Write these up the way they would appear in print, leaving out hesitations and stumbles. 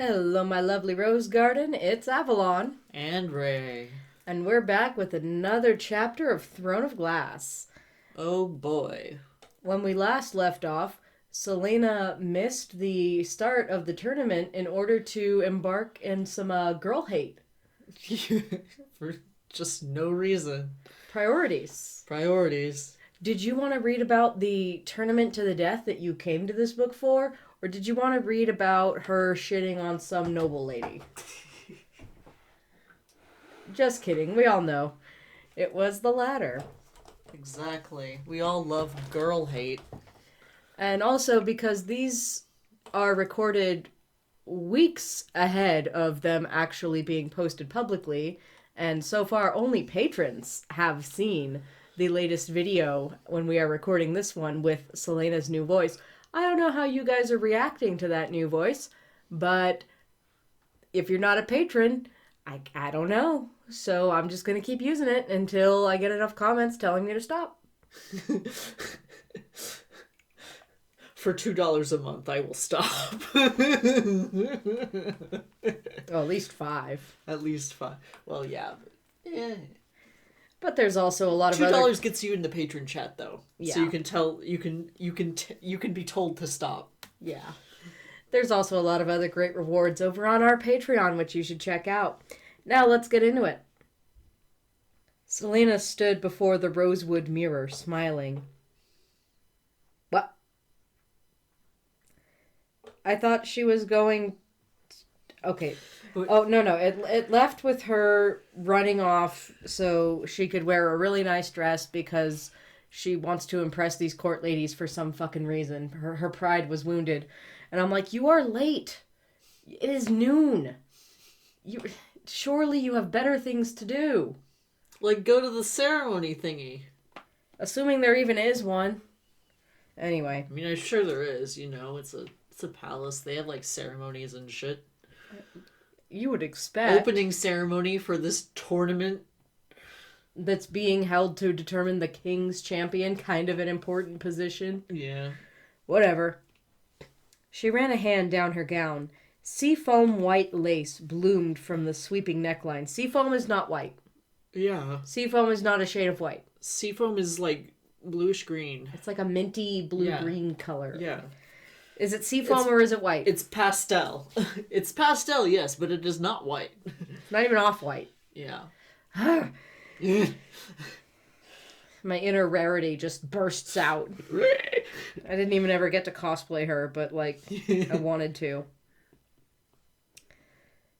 Hello, my lovely rose garden. It's Avalon. And Ray. And we're back with another chapter of Throne of Glass. Oh boy. When we last left off, Selena missed the start of the tournament in order to embark in some girl hate. For just no reason. Priorities. Did you want to read about the tournament to the death that you came to this book for? Or did you want to read about her shitting on some noble lady? Just kidding. We all know. It was the latter. Exactly. We all love girl hate. And also because these are recorded weeks ahead of them actually being posted publicly, and so far only patrons have seen the latest video when we are recording this one with Selena's new voice. I don't know how you guys are reacting to that new voice, but if you're not a patron, I don't know. So I'm just going to keep using it until I get enough comments telling me to stop. For $2 a month, I will stop. Well, at least $5. At least $5. Well, yeah. But there's also a lot of $2 gets you in the patron chat, though. Yeah. So you can tell, you can be told to stop. Yeah. There's also a lot of other great rewards over on our Patreon, which you should check out. Now let's get into it. Selena stood before the rosewood mirror, smiling. What? I thought she was going... Okay. Oh, no. It left with her running off so she could wear a really nice dress because she wants to impress these court ladies for some fucking reason. Her pride was wounded. And I'm like, you are late. It is noon. Surely you have better things to do. Like, go to the ceremony thingy. Assuming there even is one. Anyway. I mean, I'm sure there is, you know. It's a palace. They have, like, ceremonies and shit. You would expect. Opening ceremony for this tournament. That's being held to determine the king's champion. Kind of an important position. Yeah. Whatever. She ran a hand down her gown. Seafoam white lace bloomed from the sweeping neckline. Seafoam is not white. Yeah. Seafoam is not a shade of white. Seafoam is like bluish green. It's like a minty blue-green color. Yeah. Is it seafoam or is it white? It's pastel. It's pastel, yes, but it is not white. It's not even off-white. Yeah. My inner rarity just bursts out. I didn't even ever get to cosplay her, but, like, I wanted to.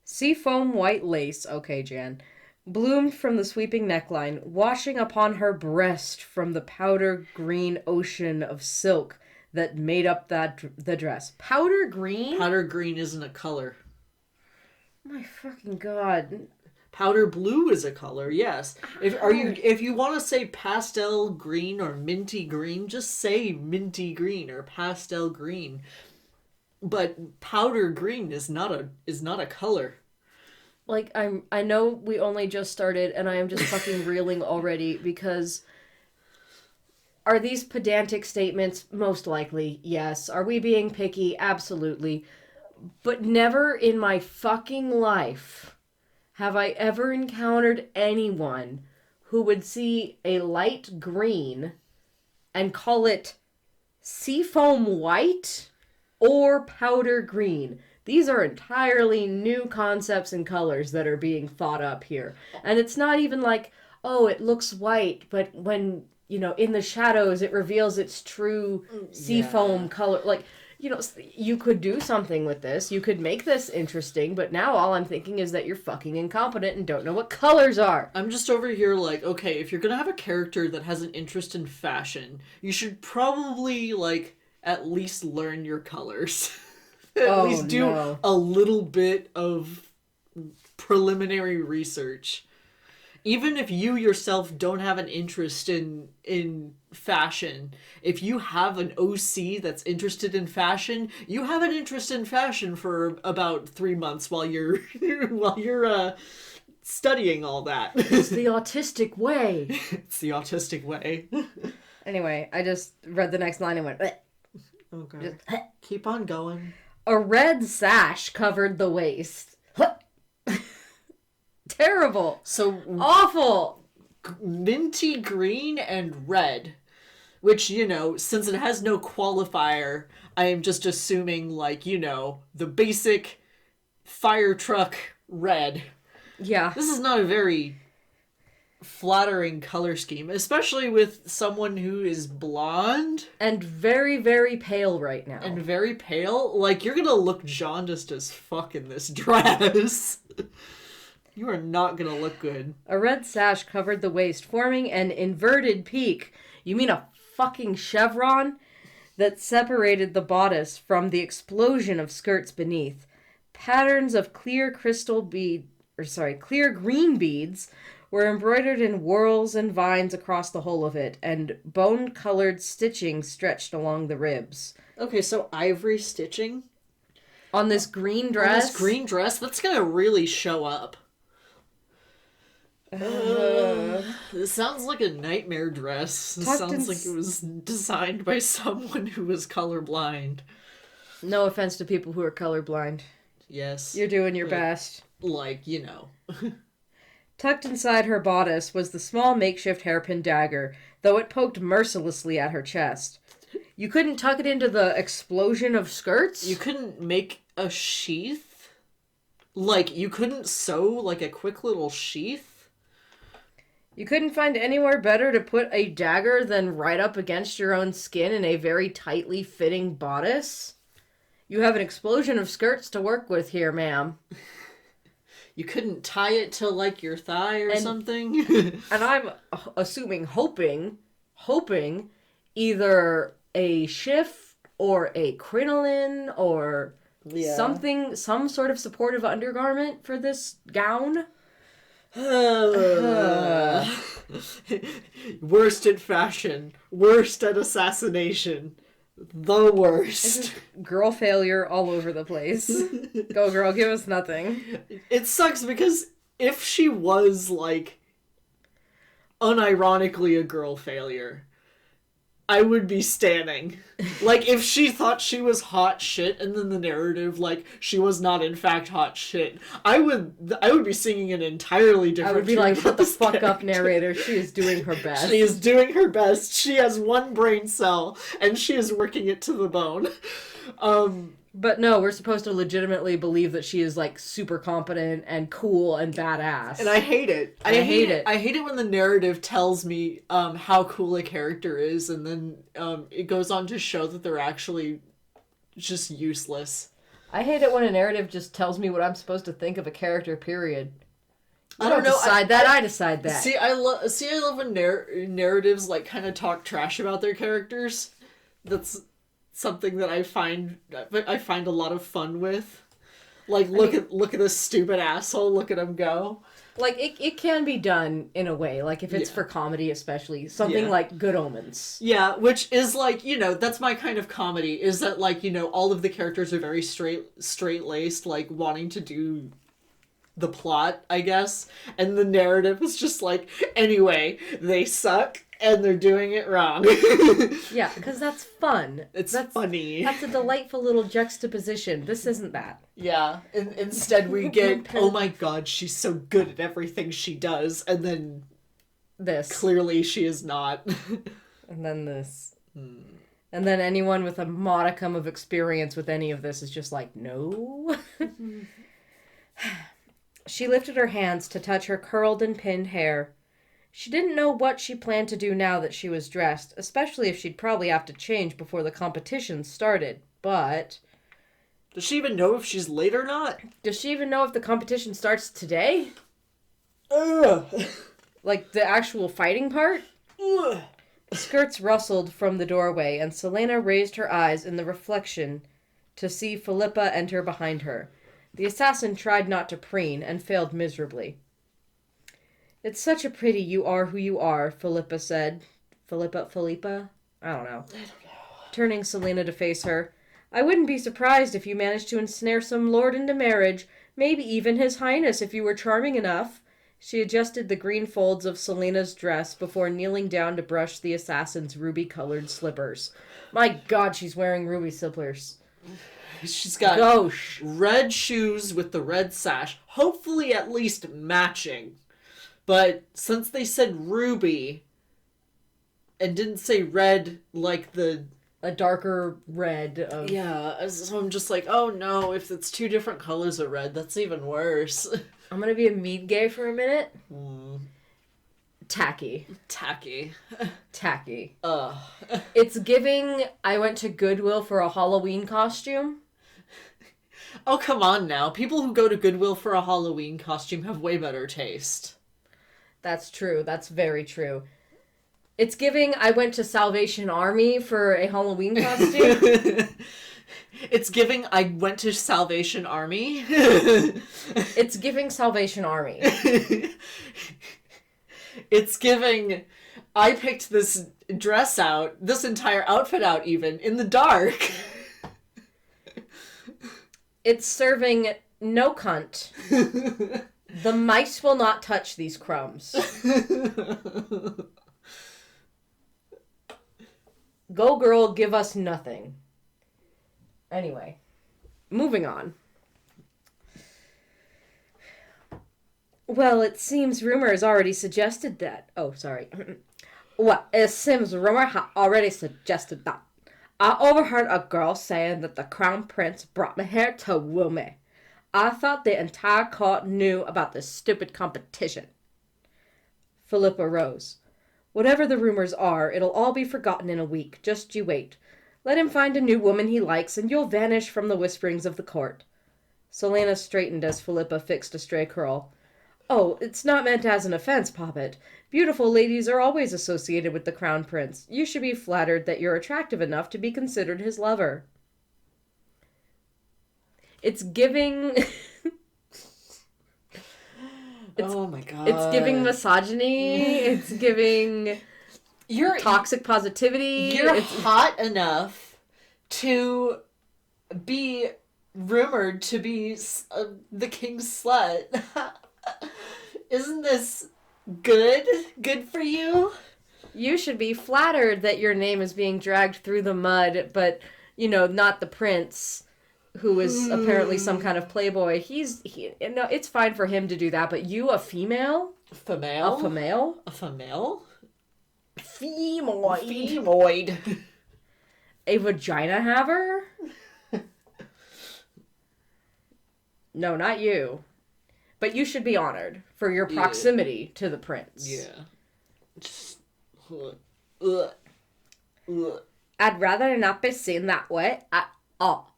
Seafoam white lace, okay, Jan, bloomed from the sweeping neckline, washing upon her breast from the powder green ocean of silk that made up the dress. Powder green? Powder green isn't a color. My fucking god. Powder blue is a color, yes. If you want to say pastel green or minty green, just say minty green or pastel green. But powder green is not a color. Like, I know we only just started and I am just fucking reeling already because are these pedantic statements? Most likely, yes. Are we being picky? Absolutely. But never in my fucking life have I ever encountered anyone who would see a light green and call it seafoam white or powder green. These are entirely new concepts and colors that are being thought up here. And it's not even like, oh, it looks white, but when, you know, in the shadows it reveals its true seafoam color. Like, you know, you could do something with this. You could make this interesting, but now all I'm thinking is that you're fucking incompetent and don't know what colors are. I'm just over here like, okay, if you're gonna have a character that has an interest in fashion, you should probably, like, at least learn your colors. At least do a little bit of preliminary research. Even if you yourself don't have an interest in fashion, if you have an OC that's interested in fashion, you have an interest in fashion for about 3 months while you're studying all that. It's the autistic way. It's the autistic way. Anyway, I just read the next line and went, bleh. Okay. Keep on going. A red sash covered the waist. Terrible. So awful. Minty green and red. Which, since it has no qualifier, I am just assuming, the basic fire truck red. Yeah. This is not a very flattering color scheme, especially with someone who is blonde. And very, very pale right now. And very pale. You're gonna look jaundiced as fuck in this dress. You are not gonna look good. A red sash covered the waist, forming an inverted peak. You mean a fucking chevron? That separated the bodice from the explosion of skirts beneath. Patterns of clear green beads were embroidered in whorls and vines across the whole of it, and bone-colored stitching stretched along the ribs. Okay, so ivory stitching? On this green dress? On this green dress? That's gonna really show up. This sounds like a nightmare dress. It sounds like it was designed by someone who was colorblind. No offense to people who are colorblind. Yes. You're doing your best. Tucked inside her bodice was the small makeshift hairpin dagger, though it poked mercilessly at her chest. You couldn't tuck it into the explosion of skirts? You couldn't make a sheath? You couldn't sew, a quick little sheath? You couldn't find anywhere better to put a dagger than right up against your own skin in a very tightly fitting bodice? You have an explosion of skirts to work with here, ma'am. You couldn't tie it to, your thigh or something? And I'm hoping, either a shift or a crinoline or something, some sort of supportive undergarment for this gown. Worst at fashion. Worst at assassination. The worst. Girl failure all over the place. Go girl, give us nothing. It sucks because if she was, unironically a girl failure, I would be standing. If she thought she was hot shit and then the narrative, she was not in fact hot shit, I would be singing an entirely different I would be like, shut the fuck up, narrator. She is doing her best. She is doing her best. She has one brain cell and she is working it to the bone. But no, we're supposed to legitimately believe that she is, super competent and cool and badass. And I hate it. I hate it. I hate it when the narrative tells me how cool a character is, and then it goes on to show that they're actually just useless. I hate it when a narrative just tells me what I'm supposed to think of a character, period. I don't know. I decide that. See, I love when narratives, kind of talk trash about their characters. That's something that I find a lot of fun with. Look at this stupid asshole, look at him go. It can be done in a way, if it's for comedy especially. Something like Good Omens. Yeah, which is that's my kind of comedy, is that all of the characters are very straight-laced, wanting to do the plot, I guess. And the narrative is just anyway, they suck. And they're doing it wrong. Yeah, because that's fun. That's funny. That's a delightful little juxtaposition. This isn't that. Yeah. Instead we get, oh my god, she's so good at everything she does. And then this. Clearly she is not. And then this. And then anyone with a modicum of experience with any of this is just no. She lifted her hands to touch her curled and pinned hair. She didn't know what she planned to do now that she was dressed, especially if she'd probably have to change before the competition started, but... Does she even know if she's late or not? Does she even know if the competition starts today? Ugh. The actual fighting part? Ugh. Skirts rustled from the doorway, and Selena raised her eyes in the reflection to see Philippa enter behind her. The assassin tried not to preen, and failed miserably. It's such a pity you are who you are, Philippa said. Philippa? I don't know. Turning Selena to face her. I wouldn't be surprised if you managed to ensnare some lord into marriage, maybe even his highness if you were charming enough. She adjusted the green folds of Selena's dress before kneeling down to brush the assassin's ruby-colored slippers. My god, she's wearing ruby slippers. She's got Gauche. red shoes with the red sash, hopefully at least matching. But since they said ruby and didn't say red like a darker red of... Yeah, so I'm just like, oh no, if it's two different colors of red, that's even worse. I'm gonna be a mean gay for a minute. Tacky. Ugh. It's giving I went to Goodwill for a Halloween costume. Oh, come on now. People who go to Goodwill for a Halloween costume have way better taste. That's true. That's very true. It's giving I went to Salvation Army for a Halloween costume. It's giving I went to Salvation Army. It's giving Salvation Army. It's giving I picked this dress out, this entire outfit out even, in the dark. It's serving no cunt. The mice will not touch these crumbs. Go girl, give us nothing. Anyway, moving on. Well, it seems rumor has already suggested that... Oh, sorry. Well, it seems rumor has already suggested that. I overheard a girl saying that the crown prince brought me here to woo me. I thought the entire court knew about this stupid competition. Philippa rose. Whatever the rumors are, it'll all be forgotten in a week. Just you wait. Let him find a new woman he likes, and you'll vanish from the whisperings of the court. Selena straightened as Philippa fixed a stray curl. Oh, it's not meant as an offense, Poppet. Beautiful ladies are always associated with the crown prince. You should be flattered that you're attractive enough to be considered his lover. It's giving... Oh my god. It's giving misogyny. It's giving toxic positivity. You're hot enough to be rumored to be the king's slut. Isn't this good? Good for you? You should be flattered that your name is being dragged through the mud, but, you know, not the prince, who is apparently some kind of playboy. No, it's fine for him to do that, but you, a female? Female? A female? A female? Femoid. Femoid. A vagina haver? No, not you. But you should be honored for your proximity to the prince. Yeah. Just... I'd rather not be seen that way at all.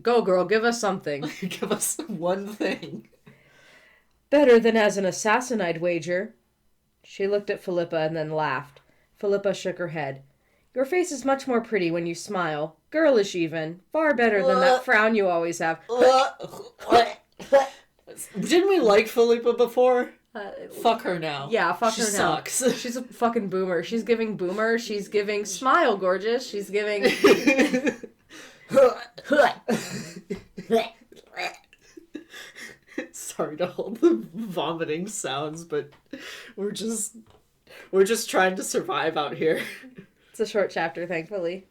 Go, girl, give us something. Give us one thing. Better than as an assassin, I'd wager. She looked at Philippa and then laughed. Philippa shook her head. Your face is much more pretty when you smile. Girlish even. Far better than that frown you always have. Didn't we like Philippa before? Fuck her now. Yeah, fuck her now. She sucks. She's a fucking boomer. She's giving boomer. She's giving smile, gorgeous. She's giving... Sorry to all the vomiting sounds, but we're just trying to survive out here. It's a short chapter, thankfully.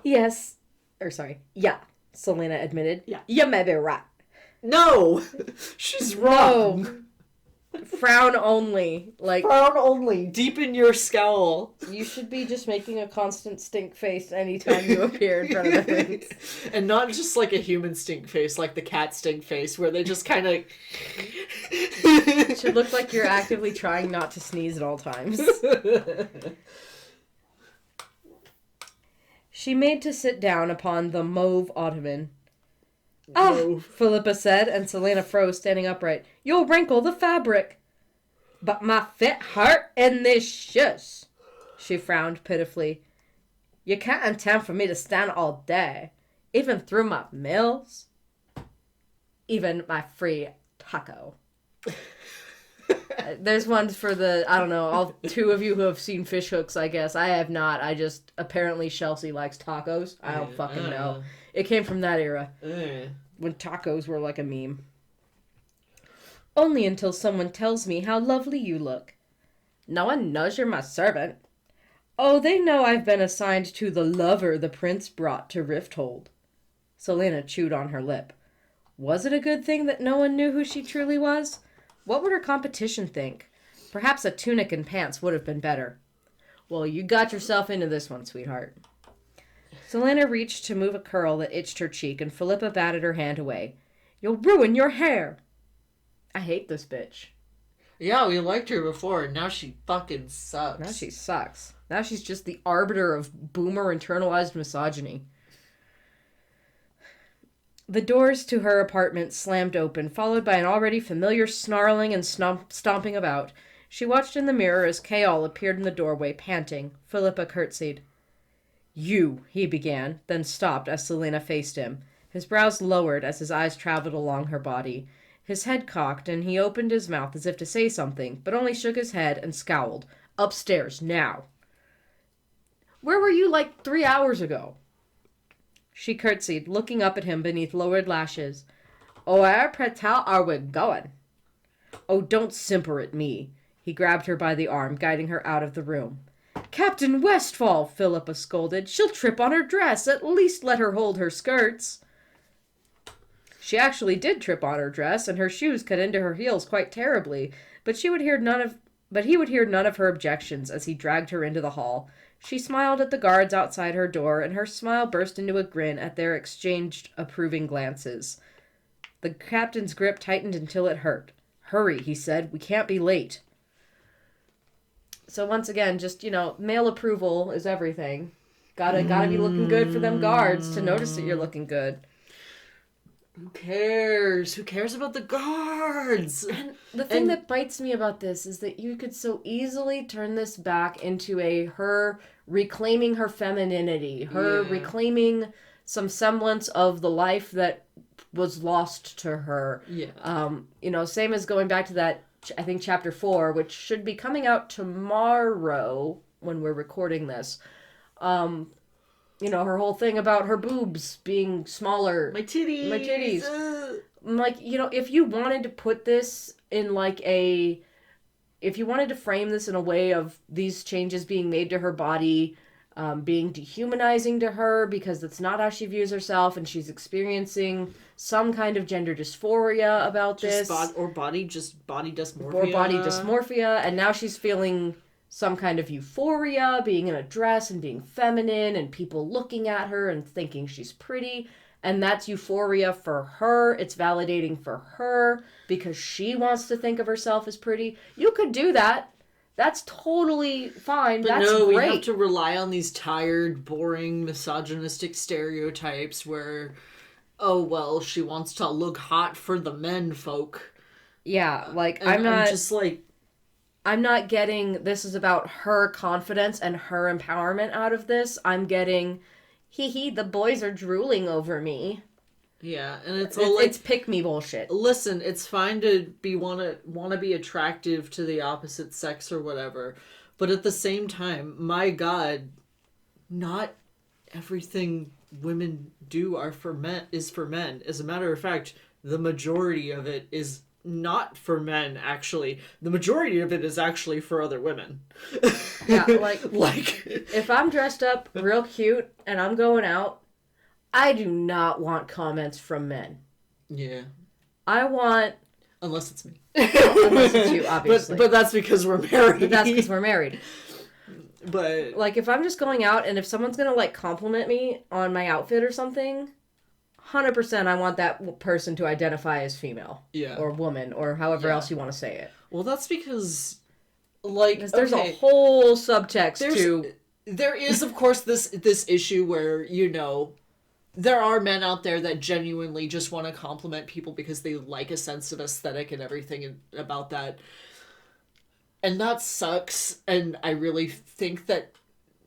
Yes. Yeah, Selena admitted. Yeah. You may be right. No! She's wrong. No. Frown only. Frown only. Deepen your scowl. You should be just making a constant stink face anytime you appear in front of the prince. And not just like a human stink face, like the cat stink face, where they just kind of... It should look like you're actively trying not to sneeze at all times. She made to sit down upon the mauve ottoman. Ah, Philippa said, and Selena froze, standing upright. You'll wrinkle the fabric. But my feet hurt in these shoes. She frowned pitifully. You can't intend for me to stand all day, even through my meals, even my free taco. There's ones for the, I don't know, all two of you who have seen fish hooks, I guess. I have not. Apparently Chelsea likes tacos. I don't fucking know. It came from that era. When tacos were like a meme. Only until someone tells me how lovely you look. No one knows you're my servant. Oh, they know I've been assigned to the lover the prince brought to Rifthold. Selena chewed on her lip. Was it a good thing that no one knew who she truly was? What would her competition think? Perhaps a tunic and pants would have been better. Well, you got yourself into this one, sweetheart. Selena reached to move a curl that itched her cheek, and Philippa batted her hand away. You'll ruin your hair! I hate this bitch. Yeah, we liked her before, and now she fucking sucks. Now she sucks. Now she's just the arbiter of boomer internalized misogyny. The doors to her apartment slammed open, followed by an already familiar snarling and stomping about. She watched in the mirror as Kaol appeared in the doorway, panting. Philippa curtsied. You, he began, then stopped as Selena faced him. His brows lowered as his eyes traveled along her body. His head cocked, and he opened his mouth as if to say something, but only shook his head and scowled. Upstairs, now. Where were you 3 hours ago? She curtsied, looking up at him beneath lowered lashes. Where, Pretel, are we going? Oh, don't simper at me. He grabbed her by the arm, guiding her out of the room. Captain Westfall, Philippa scolded. She'll trip on her dress. At least let her hold her skirts. She actually did trip on her dress, and her shoes cut into her heels quite terribly, but he would hear none of her objections as he dragged her into the hall. She smiled at the guards outside her door, and her smile burst into a grin at their exchanged approving glances. The captain's grip tightened until it hurt. Hurry, he said. We can't be late. So once again, just, male approval is everything. Gotta be looking good for them guards to notice that you're looking good. Who cares? Who cares about the guards? And the thing that bites me about this is that you could so easily turn this back into her reclaiming her femininity, her reclaiming some semblance of the life that was lost to her. Yeah. Same as going back to that, I think, chapter 4, which should be coming out tomorrow when we're recording this. Her whole thing about her boobs being smaller. My titties. If you wanted to put this in if you wanted to frame this in a way of these changes being made to her body, being dehumanizing to her because that's not how she views herself and she's experiencing some kind of gender dysphoria about this. Body dysmorphia. Or body dysmorphia, and now she's feeling some kind of euphoria, being in a dress and being feminine and people looking at her and thinking she's pretty. And that's euphoria for her. It's validating for her because she wants to think of herself as pretty. You could do that. That's totally fine. But that's no, great. We have to rely on these tired, boring, misogynistic stereotypes where, oh, well, she wants to look hot for the men folk. Yeah, I'm not getting this is about her confidence and her empowerment out of this. I'm getting, the boys are drooling over me. Yeah, and it's pick-me bullshit. Listen, it's fine to wanna be attractive to the opposite sex or whatever, but at the same time, my God, not everything women do is for men. As a matter of fact, the majority of it is not for men, actually. The majority of it is actually for other women. Yeah, if I'm dressed up real cute and I'm going out, I do not want comments from men. Yeah. I want... Unless it's me. Unless it's you, obviously. But that's because we're married. But... if I'm just going out and if someone's gonna, compliment me on my outfit or something, 100% I want that person to identify as female. Yeah. Or woman, or however else you want to say it. Well, that's because, there's a whole subtext to... There is, of course, this issue where, there are men out there that genuinely just want to compliment people because they like a sense of aesthetic and everything about that. And that sucks, and I really think that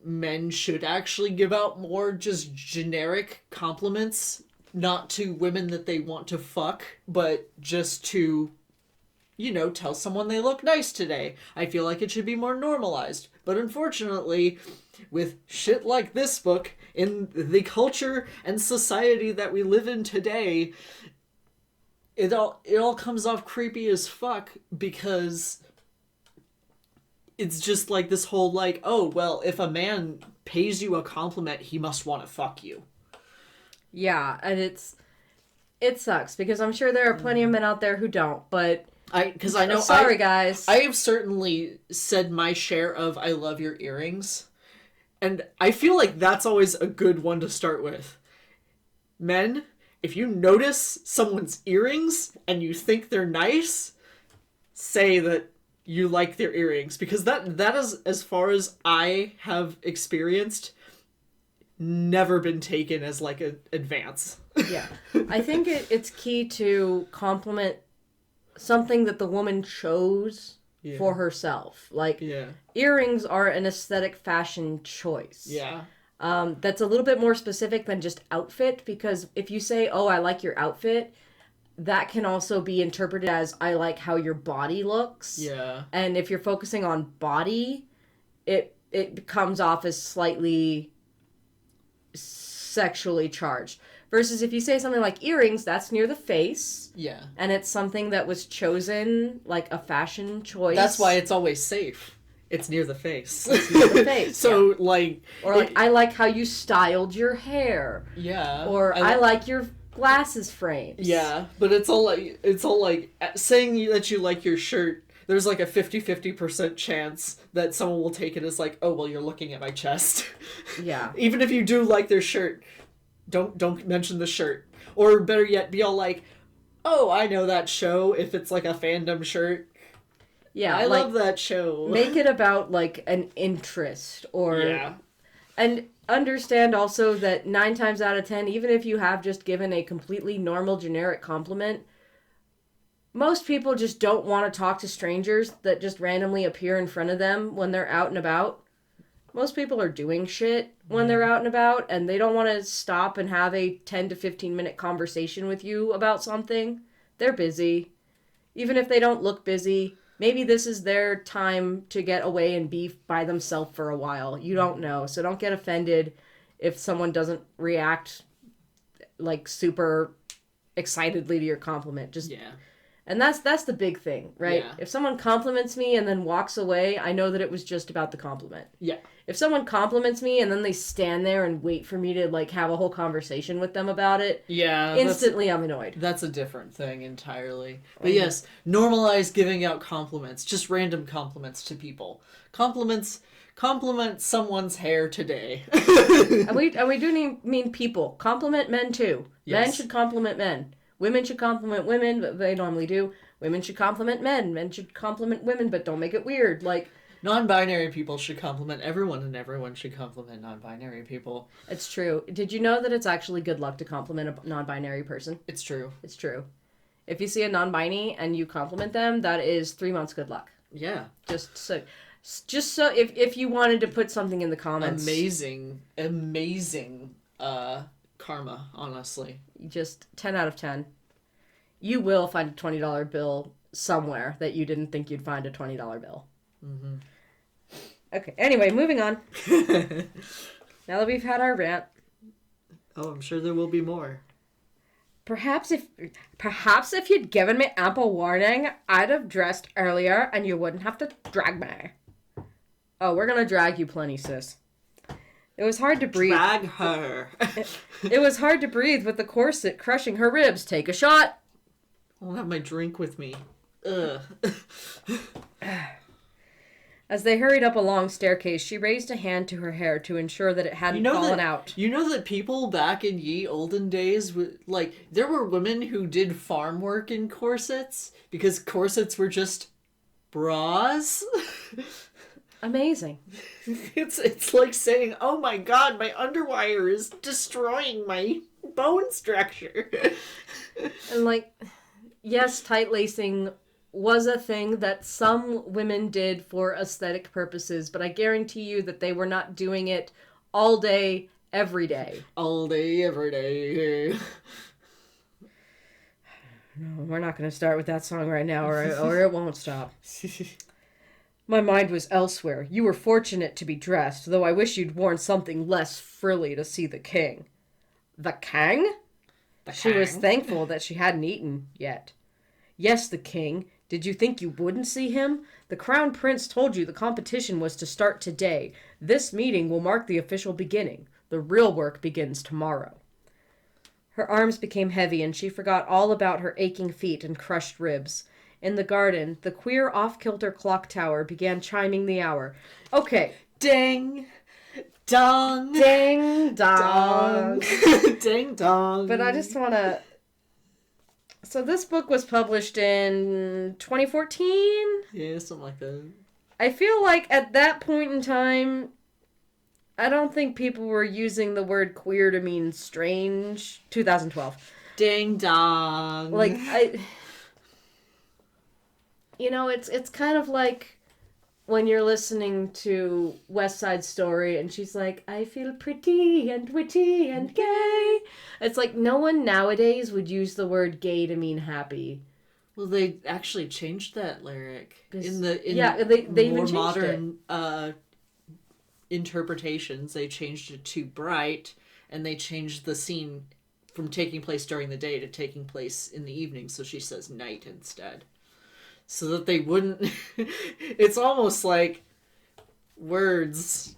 men should actually give out more just generic compliments, not to women that they want to fuck, but just to, tell someone they look nice today. I feel like it should be more normalized. But unfortunately, with shit like this book, in the culture and society that we live in today, it all comes off creepy as fuck because it's just like this whole like, oh, well, if a man pays you a compliment, he must want to fuck you. Yeah, and it sucks because I'm sure there are plenty of men out there who don't, but because I know sorry guys. I have certainly said my share of I love your earrings. And I feel like that's always a good one to start with. Men, if you notice someone's earrings and you think they're nice, say that you like their earrings. Because that is, as far as I have experienced, never been taken as like an advance. Yeah. I think it's key to compliment something that the woman chose for herself. Like, earrings are an aesthetic fashion choice. Yeah. That's a little bit more specific than just outfit, because if you say, oh, I like your outfit, that can also be interpreted as, I like how your body looks. Yeah. And if you're focusing on body, it comes off as slightly sexually charged. Versus if you say something like earrings, that's near the face. Yeah. And it's something that was chosen, like a fashion choice. That's why it's always safe. It's near the face. It's near the face. So, yeah. like... Or, like, I like how you styled your hair. Yeah. Or, I like your glasses frames. Yeah, but it's all like, saying that you like your shirt, there's like a 50% chance that someone will take it as like, oh, well, you're looking at my chest. Yeah. Even if you do like their shirt, don't mention the shirt. Or better yet, be all like, oh, I know that show, if it's like a fandom shirt. Yeah, I love that show. Make it about, like, an interest, or... Yeah. And understand also that 9 times out of 10, even if you have just given a completely normal, generic compliment, most people just don't want to talk to strangers that just randomly appear in front of them when they're out and about. Most people are doing shit when they're out and about, and they don't want to stop and have a 10 to 15-minute conversation with you about something. They're busy. Even if they don't look busy, maybe this is their time to get away and be by themselves for a while. You don't know, so don't get offended if someone doesn't react, like, super excitedly to your compliment. Just Yeah. And that's the big thing, right? Yeah. If someone compliments me and then walks away, I know that it was just about the compliment. Yeah. If someone compliments me and then they stand there and wait for me to, like, have a whole conversation with them about it, instantly I'm annoyed. That's a different thing entirely. But yes, normalize giving out compliments, just random compliments to people. Compliment someone's hair today. and we do mean people. Compliment men too. Yes. Men should compliment men. Women should compliment women, but they normally do. Women should compliment men. Men should compliment women, but don't make it weird. Like, non-binary people should compliment everyone, and everyone should compliment non-binary people. It's true. Did you know that it's actually good luck to compliment a non-binary person? It's true. It's true. If you see a non-binary and you compliment them, that is 3 months good luck. Yeah. Just so if you wanted to put something in the comments. Amazing karma, honestly. Just 10 out of 10. You will find a $20 bill somewhere that you didn't think you'd find a $20 bill. Mm-hmm. Okay, anyway, moving on. Now that we've had our rant. Oh, I'm sure there will be more. Perhaps if you'd given me ample warning, I'd have dressed earlier and you wouldn't have to drag me. Oh, we're gonna drag you plenty, sis. It was hard to breathe. Drag her. It was hard to breathe with the corset crushing her ribs. Take a shot. I'll have my drink with me. Ugh. As they hurried up a long staircase, she raised a hand to her hair to ensure that it hadn't fallen out. You know that people back in ye olden days, like, there were women who did farm work in corsets because corsets were just bras? Amazing. It's like saying, oh my god, my underwire is destroying my bone structure. And, like, yes, tight lacing was a thing that some women did for aesthetic purposes, but I guarantee you that they were not doing it all day, every day. All day, every day. No, we're not going to start with that song right now, or it won't stop. My mind was elsewhere. You were fortunate to be dressed, though I wish you'd worn something less frilly to see the king. The king? She was thankful that she hadn't eaten yet. Yes, the king. Did you think you wouldn't see him? The Crown Prince told you the competition was to start today. This meeting will mark the official beginning. The real work begins tomorrow. Her arms became heavy, and she forgot all about her aching feet and crushed ribs. In the garden, the queer off-kilter clock tower began chiming the hour. Okay. Ding! Dong! Ding dong! Ding dong! But I just want to... So this book was published in 2014? Yeah, something like that. I feel like at that point in time, I don't think people were using the word queer to mean strange. 2012. Ding dong! Like, it's kind of like when you're listening to West Side Story and she's like, I feel pretty and witty and gay. It's like no one nowadays would use the word gay to mean happy. Well, they actually changed that lyric They more even modern interpretations. They changed it to bright, and they changed the scene from taking place during the day to taking place in the evening. So she says night instead. So that they wouldn't... It's almost like words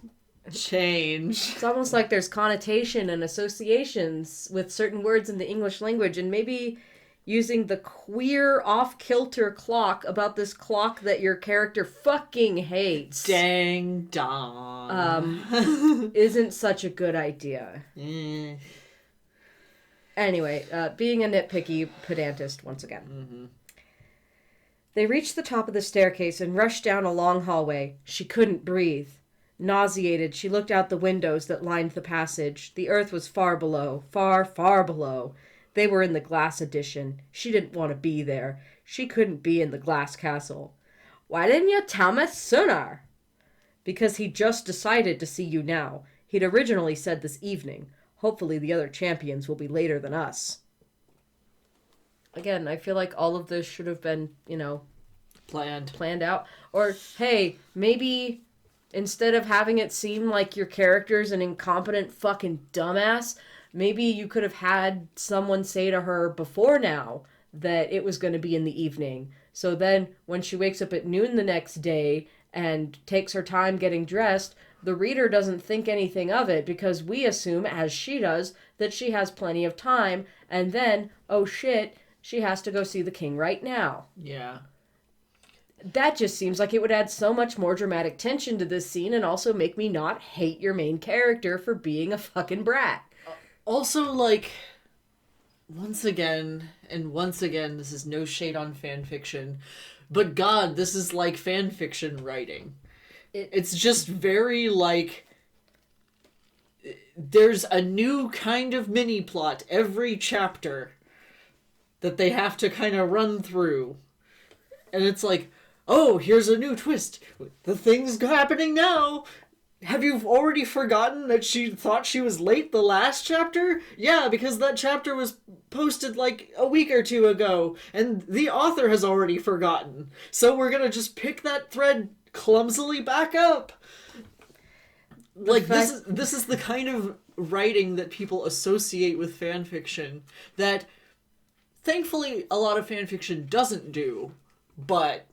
change. It's almost like there's connotation and associations with certain words in the English language, and maybe using the queer off-kilter clock about this clock that your character fucking hates. Dang dong. Isn't such a good idea. Anyway, being a nitpicky pedantist once again. Mm-hmm. They reached the top of the staircase and rushed down a long hallway. She couldn't breathe. Nauseated, she looked out the windows that lined the passage. The earth was far below, far, far below. They were in the glass edition. She didn't want to be there. She couldn't be in the glass castle. Why didn't you tell me sooner? Because he just decided to see you now. He'd originally said this evening. Hopefully the other champions will be later than us. Again, I feel like all of this should have been, planned out. Or, hey, maybe instead of having it seem like your character's an incompetent fucking dumbass, maybe you could have had someone say to her before now that it was going to be in the evening. So then when she wakes up at noon the next day and takes her time getting dressed, the reader doesn't think anything of it because we assume, as she does, that she has plenty of time. And then, oh shit, she has to go see the king right now. Yeah. That just seems like it would add so much more dramatic tension to this scene and also make me not hate your main character for being a fucking brat. Also, once again, this is no shade on fanfiction, but God, this is like fanfiction writing. It's just very, there's a new kind of mini-plot every chapter that they have to kind of run through. And it's like, oh, here's a new twist. The thing's happening now. Have you already forgotten that she thought she was late the last chapter? Yeah, because that chapter was posted a week or two ago, and the author has already forgotten. So we're gonna just pick that thread clumsily back up. This is the kind of writing that people associate with fanfiction that thankfully a lot of fanfiction doesn't do, but...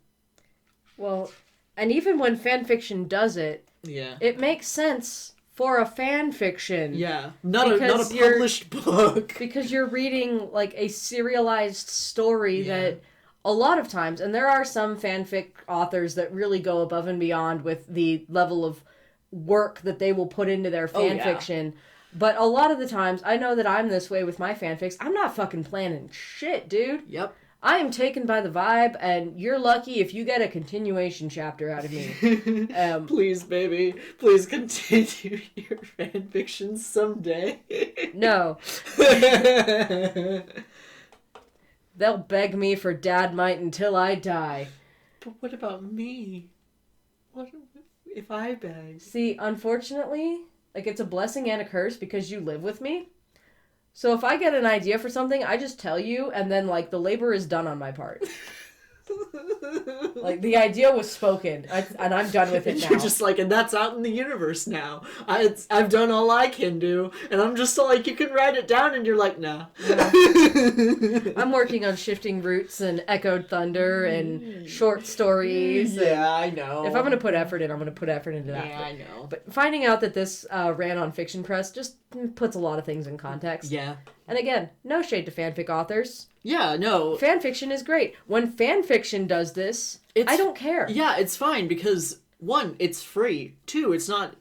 Well, and even when fanfiction does it, yeah, it makes sense for a fan fiction. Yeah, not a published book. Because you're reading a serialized story that a lot of times, and there are some fanfic authors that really go above and beyond with the level of work that they will put into their fan fiction. But a lot of the times, I know that I'm this way with my fanfics. I'm not fucking planning shit, dude. Yep. I am taken by the vibe, and you're lucky if you get a continuation chapter out of me. Please, baby. Please continue your fanfiction someday. No. They'll beg me for dad might until I die. But what about me? What if I beg? See, unfortunately, it's a blessing and a curse because you live with me. So if I get an idea for something, I just tell you, and then, the labor is done on my part. Like, the idea was spoken, and I'm done with it now. You're just like, and that's out in the universe now. I've done all I can do, and I'm just like, you can write it down, and you're like, nah. Yeah. I'm working on Shifting Roots and Echoed Thunder and short stories. Yeah, I know. If I'm going to put effort in, I'm going to put effort into that. Yeah, I know. But finding out that this ran on Fiction Press just puts a lot of things in context. Yeah. And again, no shade to fanfic authors. Yeah, no. Fanfiction is great. When fanfiction does this, I don't care. Yeah, it's fine because, one, it's free. Two, it's not,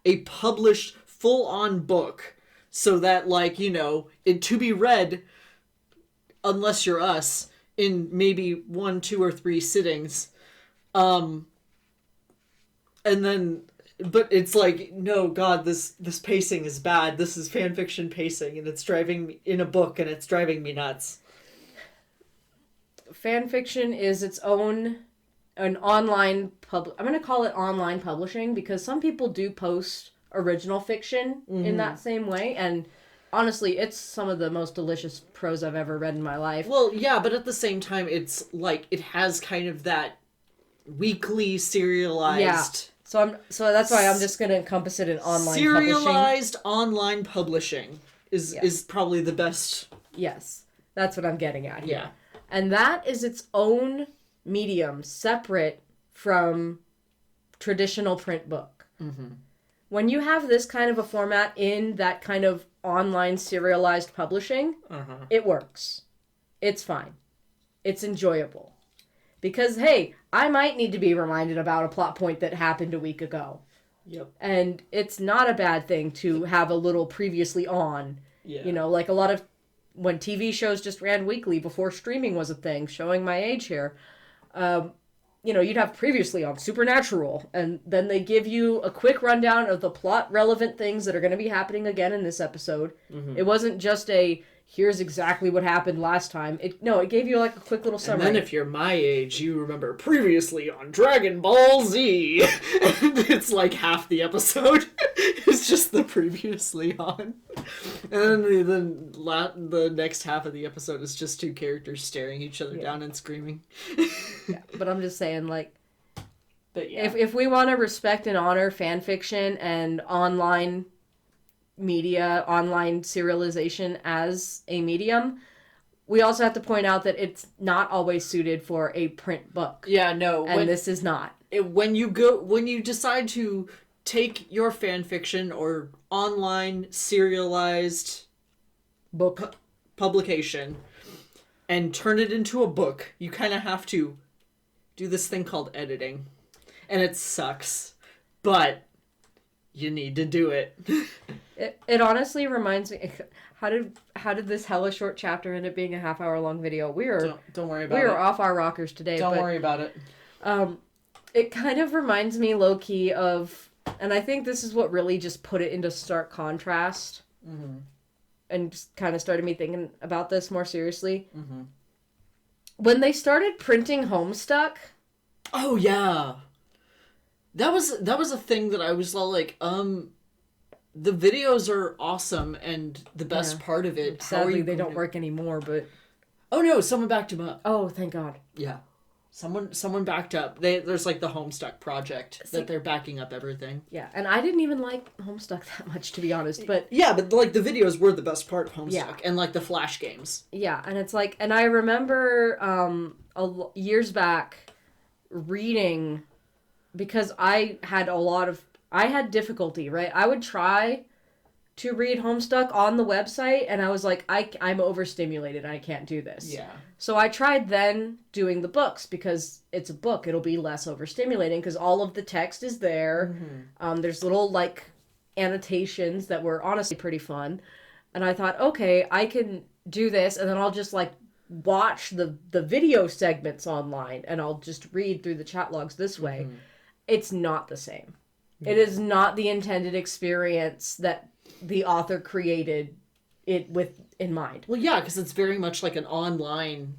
a published full-on book so that, like, to be read, unless you're us, in maybe 1, 2, or 3 sittings. And then... But it's like, no, God, this pacing is bad. This is fanfiction pacing, and it's driving me in a book, and it's driving me nuts. Fanfiction is its own, an online I'm going to call it online publishing, because some people do post original fiction in that same way, and honestly, it's some of the most delicious prose I've ever read in my life. Well, yeah, but at the same time, it's like, it has kind of that weekly serialized... Yeah. So that's why I'm just going to encompass it in online serialized online publishing is probably the best. Yes. That's what I'm getting at here. Yeah. And that is its own medium, separate from traditional print book. Mm-hmm. When you have this kind of a format in that kind of online serialized publishing, it works. It's fine. It's enjoyable. Because, hey, I might need to be reminded about a plot point that happened a week ago. Yep. And it's not a bad thing to have a little previously on. Yeah. Like a lot of... When TV shows just ran weekly before streaming was a thing, showing my age here, you'd have previously on Supernatural, and then they give you a quick rundown of the plot-relevant things that are going to be happening again in this episode. Mm-hmm. It wasn't just here's exactly what happened last time. It gave you like a quick little summary. And then if you're my age, you remember previously on Dragon Ball Z. And it's like half the episode is just the previously on. And then the next half of the episode is just 2 characters staring each other down and screaming. Yeah, but I'm just saying, like, but yeah. if we want to respect and honor fan fiction and online media, online serialization as a medium, we also have to point out that it's not always suited for a print book. Yeah, no. And this is not. When you decide to take your fan fiction or online serialized book publication and turn it into a book, you kind of have to do this thing called editing. And it sucks. But you need to do it. It honestly reminds me, how did this hella short chapter end up being a half-hour long video? Don't worry about it. We are off our rockers today. Don't worry about it. It kind of reminds me low-key of, and I think this is what really just put it into stark contrast, and just kind of started me thinking about this more seriously. Mm-hmm. When they started printing Homestuck. Oh yeah, that was a thing that I was like, the videos are awesome, and the best part of it... Sadly, they don't work anymore, but... Oh, no, someone backed him up. Oh, thank God. Yeah. Someone backed up. There's, like, the Homestuck project that they're backing up everything. Yeah, and I didn't even like Homestuck that much, to be honest, but... Yeah, but, like, the videos were the best part of Homestuck, and, like, the Flash games. Yeah, and it's like... And I remember years back reading... Because I had difficulty, right? I would try to read Homestuck on the website, and I was like, I'm overstimulated. I can't do this. Yeah. So I tried then doing the books, because it's a book. It'll be less overstimulating, because all of the text is there. Mm-hmm. There's little, like, annotations that were honestly pretty fun. And I thought, okay, I can do this, and then I'll just, like, watch the video segments online, and I'll just read through the chat logs this way. Mm-hmm. It's not the same. It is not the intended experience that the author created it with in mind. Well, yeah, because it's very much like an online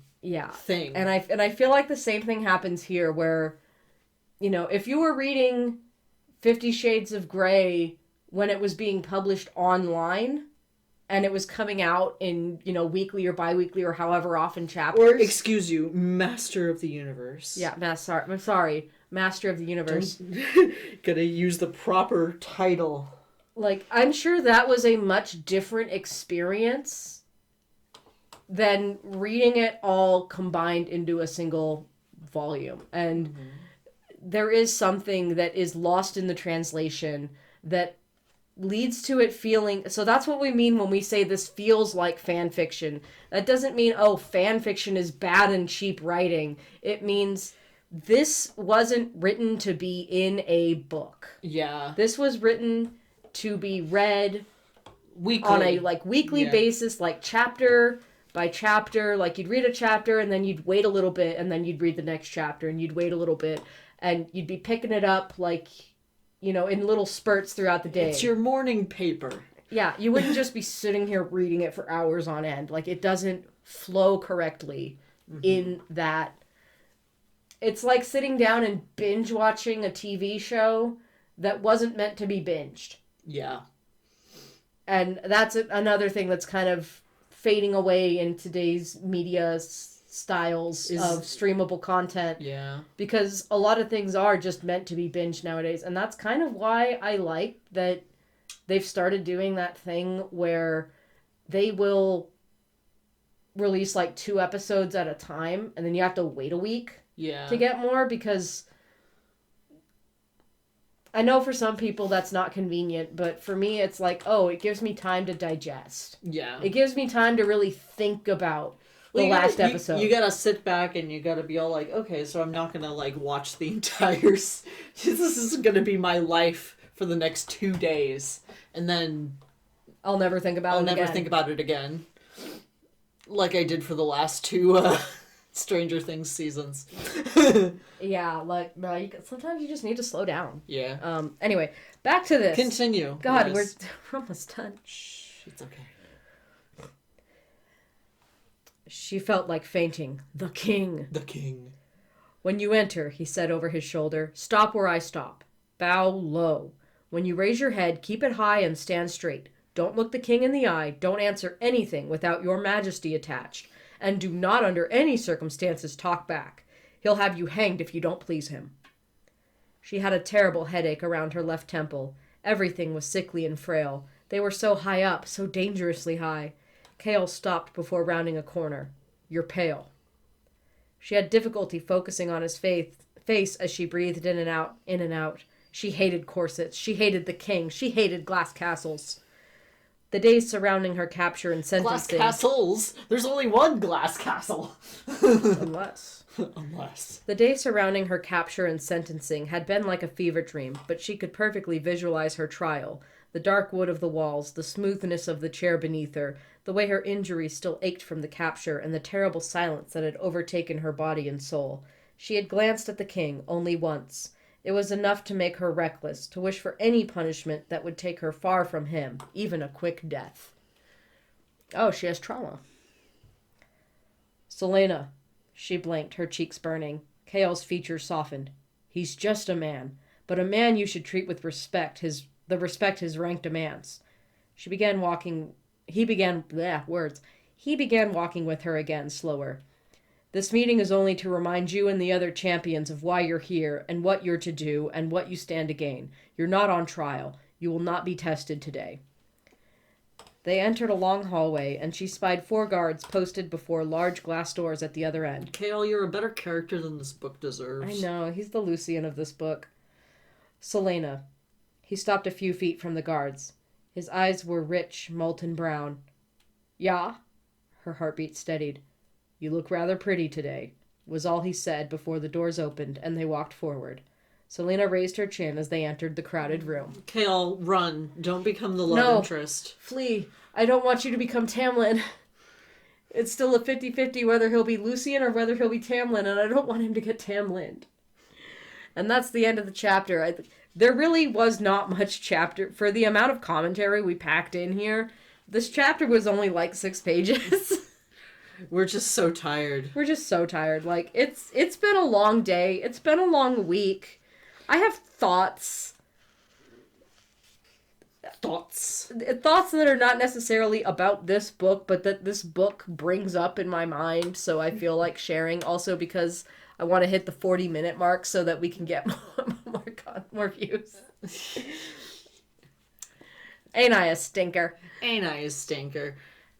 thing. And I feel like the same thing happens here where, if you were reading 50 Shades of Grey when it was being published online, and it was coming out in, weekly or bi-weekly or however often chapters. Or, excuse you, Master of the Universe. Yeah, I'm sorry. Master of the Universe. Gotta use the proper title. Like, I'm sure that was a much different experience than reading it all combined into a single volume. And there is something that is lost in the translation that leads to it feeling... So that's what we mean when we say this feels like fan fiction. That doesn't mean, fan fiction is bad and cheap writing. It means this wasn't written to be in a book. Yeah. This was written to be read weekly. On a weekly basis, chapter by chapter. Like, you'd read a chapter and then you'd wait a little bit and then you'd read the next chapter and you'd wait a little bit and you'd be picking it up in little spurts throughout the day. It's your morning paper. Yeah, you wouldn't just be sitting here reading it for hours on end. Like, it doesn't flow correctly in that. It's like sitting down and binge watching a TV show that wasn't meant to be binged. Yeah. And that's another thing that's kind of fading away in today's media styles of streamable content. Yeah. Because a lot of things are just meant to be binged nowadays. And that's kind of why I like that they've started doing that thing where they will release 2 episodes at a time and then you have to wait a week to get more, because I know for some people that's not convenient, but for me it's it gives me time to digest. Yeah. It gives me time to really think about the last episode. You gotta sit back and you gotta be all okay, so I'm not gonna watch the entire... This is gonna be my life for the next 2 days, and then I'll never think about it again. Like I did for the last 2 Stranger Things seasons. Yeah, sometimes you just need to slow down. Yeah. Anyway, back to this. Continue. God, we're almost done. Shh, it's okay. She felt like fainting. The king. The king. When you enter, he said over his shoulder, stop where I stop. Bow low. When you raise your head, keep it high and stand straight. Don't look the king in the eye. Don't answer anything without your majesty attached. And do not under any circumstances talk back. He'll have you hanged if you don't please him. She had a terrible headache around her left temple. Everything was sickly and frail. They were so high up, so dangerously high. Kale stopped before rounding a corner. You're pale. She had difficulty focusing on his face as she breathed in and out, in and out. She hated corsets. She hated the king. She hated glass castles. The days surrounding her capture and sentencing... Glass castles? There's only one glass castle. Unless. The days surrounding her capture and sentencing had been like a fever dream, but she could perfectly visualize her trial. The dark wood of the walls, the smoothness of the chair beneath her, the way her injuries still ached from the capture, and the terrible silence that had overtaken her body and soul. She had glanced at the king only once. It was enough to make her reckless, to wish for any punishment that would take her far from him, even a quick death. Oh, she has trauma. Selena. She blinked, her cheeks burning. Kale's features softened. He's just a man, but a man you should treat with respect, the respect his rank demands. He began walking with her again, slower. This meeting is only to remind you and the other champions of why you're here, and what you're to do, and what you stand to gain. You're not on trial. You will not be tested today. They entered a long hallway, and she spied 4 guards posted before large glass doors at the other end. Kale, you're a better character than this book deserves. I know, he's the Lucian of this book. Selena. He stopped a few feet from the guards. His eyes were rich, molten brown. Yeah? Her heartbeat steadied. You look rather pretty today, was all he said before the doors opened and they walked forward. Selena raised her chin as they entered the crowded room. Kale, run. Don't become the love interest. Flee. I don't want you to become Tamlin. It's still a 50-50 whether he'll be Lucian or whether he'll be Tamlin, and I don't want him to get Tamlined. And that's the end of the chapter. There really was not much chapter. For the amount of commentary we packed in here, this chapter was only 6 pages. We're just so tired. It's been a long day. It's been a long week. I have thoughts. thoughts that are not necessarily about this book, but that this book brings up in my mind, so I feel like sharing. Also because I want to hit the 40-minute mark so that we can get more views. Ain't I a stinker? Ain't I a stinker?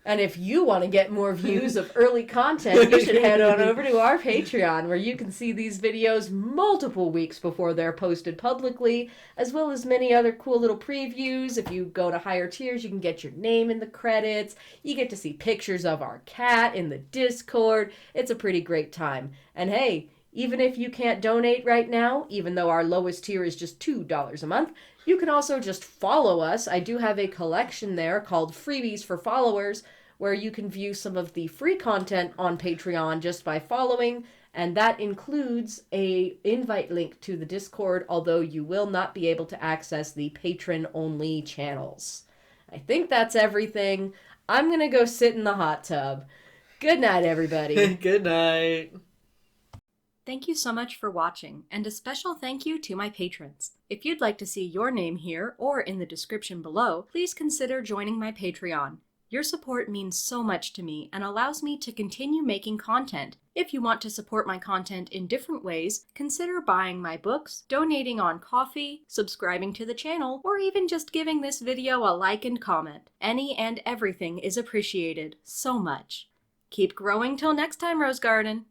And if you want to get more views of early content, you should head on over to our Patreon, where you can see these videos multiple weeks before they're posted publicly, as well as many other cool little previews. If you go to higher tiers, you can get your name in the credits. You get to see pictures of our cat in the Discord. It's a pretty great time. And hey, even if you can't donate right now, even though our lowest tier is just $2 a month, you can also just follow us. I do have a collection there called Freebies for Followers, where you can view some of the free content on Patreon just by following, and that includes a invite link to the Discord, although you will not be able to access the patron-only channels. I think that's everything. I'm gonna go sit in the hot tub. Good night, everybody. Good night. Thank you so much for watching, and a special thank you to my patrons. If you'd like to see your name here or in the description below, please consider joining my Patreon. Your support means so much to me and allows me to continue making content. If you want to support my content in different ways, consider buying my books, donating on Ko-fi, subscribing to the channel, or even just giving this video a like and comment. Any and everything is appreciated so much. Keep growing till next time, Rose Garden!